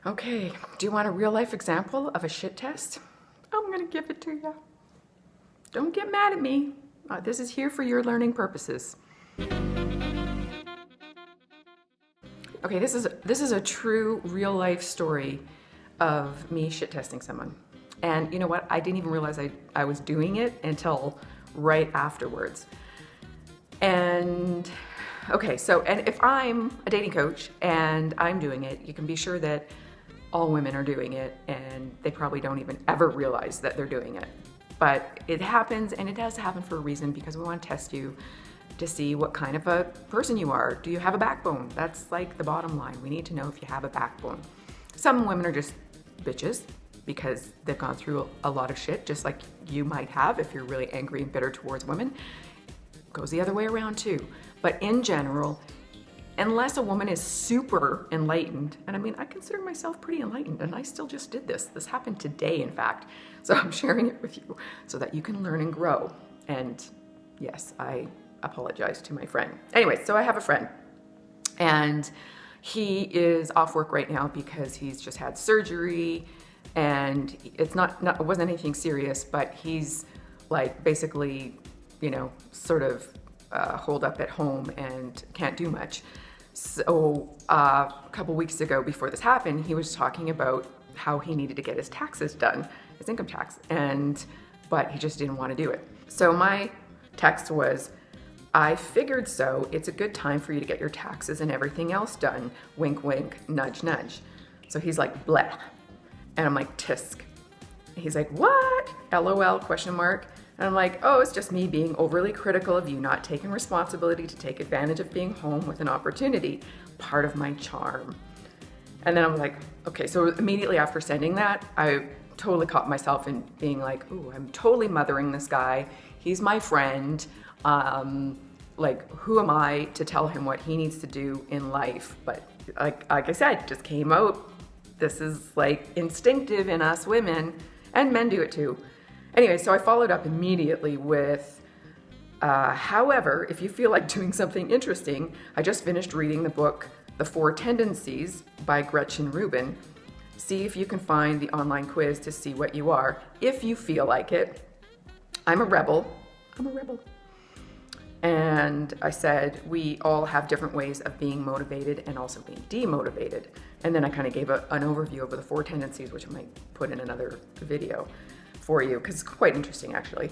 Okay, do you want a real life example of a shit test? I'm gonna give it to you. Don't get mad at me. This is here for your learning purposes. Okay, this is a true real life story of me shit testing someone. And you know what? I didn't even realize I was doing it until right afterwards. And okay, and if I'm a dating coach and I'm doing it, you can be sure that all women are doing it and they probably don't even ever realize that they're doing it. But it happens, and it does happen for a reason, because we want to test you to see what kind of a person you are. Do you have a backbone? That's like the bottom line. We need to know if you have a backbone. Some women are just bitches because they've gone through a lot of shit, just like you might have if you're really angry and bitter towards women. It goes the other way around too. But in general, unless a woman is super enlightened, and I mean, I consider myself pretty enlightened, and I still just did this. This happened today, in fact. So I'm sharing it with you so that you can learn and grow. And yes, I apologize to my friend. Anyway, so I have a friend, and he is off work right now because he's just had surgery, and it's it wasn't anything serious, but he's like basically, sort of holed up at home and can't do much. So a couple weeks ago, before this happened, he was talking about how he needed to get his taxes done, his income tax, but he just didn't want to do it. So my text was, I figured so. It's a good time for you to get your taxes and everything else done. Wink, wink, nudge, nudge. So he's like, bleh. And I'm like, tisk. He's like, what? LOL, question mark. And I'm like, oh, it's just me being overly critical of you not taking responsibility to take advantage of being home with an opportunity. Part of my charm. And then I'm like, okay, so immediately after sending that, I totally caught myself in being like, ooh, I'm totally mothering this guy. He's my friend. Like, who am I to tell him what he needs to do in life? But like I said, it just came out. This is like instinctive in us women, and men do it too. Anyway, so I followed up immediately with, however, if you feel like doing something interesting, I just finished reading the book, The 4 Tendencies by Gretchen Rubin. See if you can find the online quiz to see what you are, if you feel like it. I'm a rebel. And I said, we all have different ways of being motivated and also being demotivated. And then I kind of gave an overview of the 4 tendencies, which I might put in another video for you, because it's quite interesting, actually.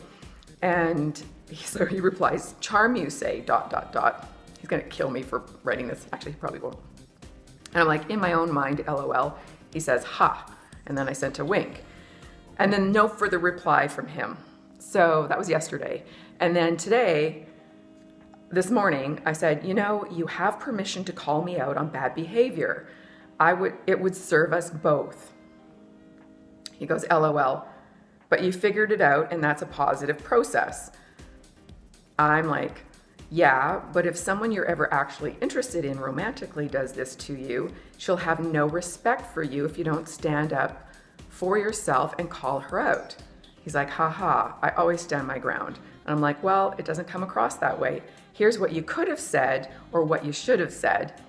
And so he replies, charm you say, ... He's gonna kill me for writing this. Actually, he probably won't. And I'm like, in my own mind, LOL. He says, ha. And then I sent a wink. And then no further reply from him. So that was yesterday. And then today, this morning, I said, you have permission to call me out on bad behavior. It would serve us both. He goes, LOL, but you figured it out and that's a positive process. I'm like, yeah, but if someone you're ever actually interested in romantically does this to you, she'll have no respect for you if you don't stand up for yourself and call her out. He's like, haha, I always stand my ground. And I'm like, well, it doesn't come across that way. Here's what you could have said or what you should have said.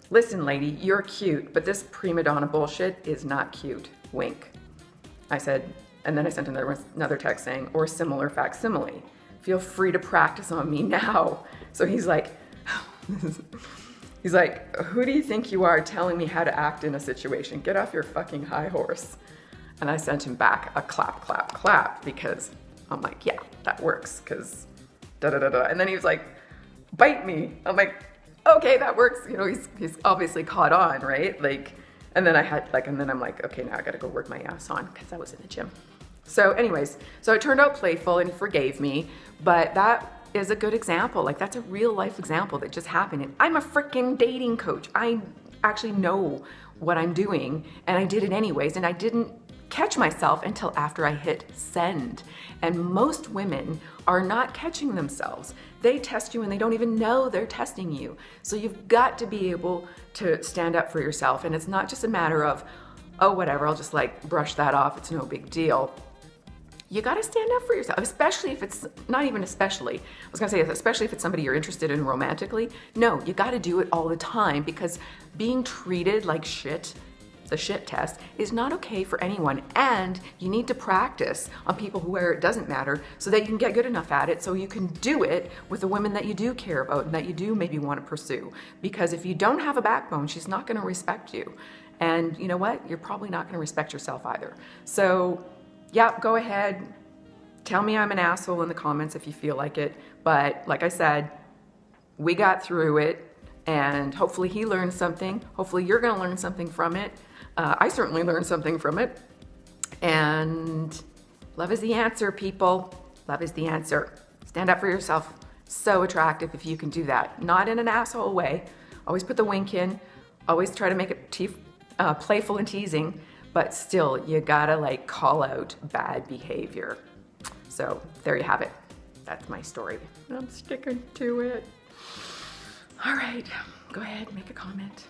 Listen, lady, you're cute, but this prima donna bullshit is not cute. Wink. I said, and then I sent another text saying, or similar facsimile. Feel free to practice on me now. So he's like, who do you think you are telling me how to act in a situation? Get off your fucking high horse. And I sent him back a clap, clap, clap, because I'm like, yeah, that works, because da-da-da-da. And then he was like, bite me. I'm like, okay, that works. He's obviously caught on, right? And then I'm like, okay, now I gotta go work my ass on, because I was in the gym. So anyways, so it turned out playful and he forgave me, but that is a good example. That's a real life example that just happened. And I'm a freaking dating coach. I actually know what I'm doing, and I did it anyways, and I didn't catch myself until after I hit send. And most women are not catching themselves. They test you and they don't even know they're testing you. So you've got to be able to stand up for yourself. And it's not just a matter of, oh, whatever, I'll just brush that off. It's no big deal. You got to stand up for yourself, especially if it's not even especially. I was going to say, especially if it's somebody you're interested in romantically. No, you got to do it all the time, because being treated like shit the shit test, is not okay for anyone. And you need to practice on people where it doesn't matter so that you can get good enough at it so you can do it with the women that you do care about and that you do maybe want to pursue. Because if you don't have a backbone, she's not going to respect you. And you know what? You're probably not going to respect yourself either. So yeah, go ahead. Tell me I'm an asshole in the comments if you feel like it. But like I said, we got through it. And hopefully he learned something. Hopefully you're going to learn something from it. I certainly learned something from it. And love is the answer, people. Love is the answer. Stand up for yourself. So attractive if you can do that. Not in an asshole way. Always put the wink in. Always try to make it playful and teasing. But still, you gotta like call out bad behavior. So there you have it. That's my story. I'm sticking to it. All right, go ahead, make a comment.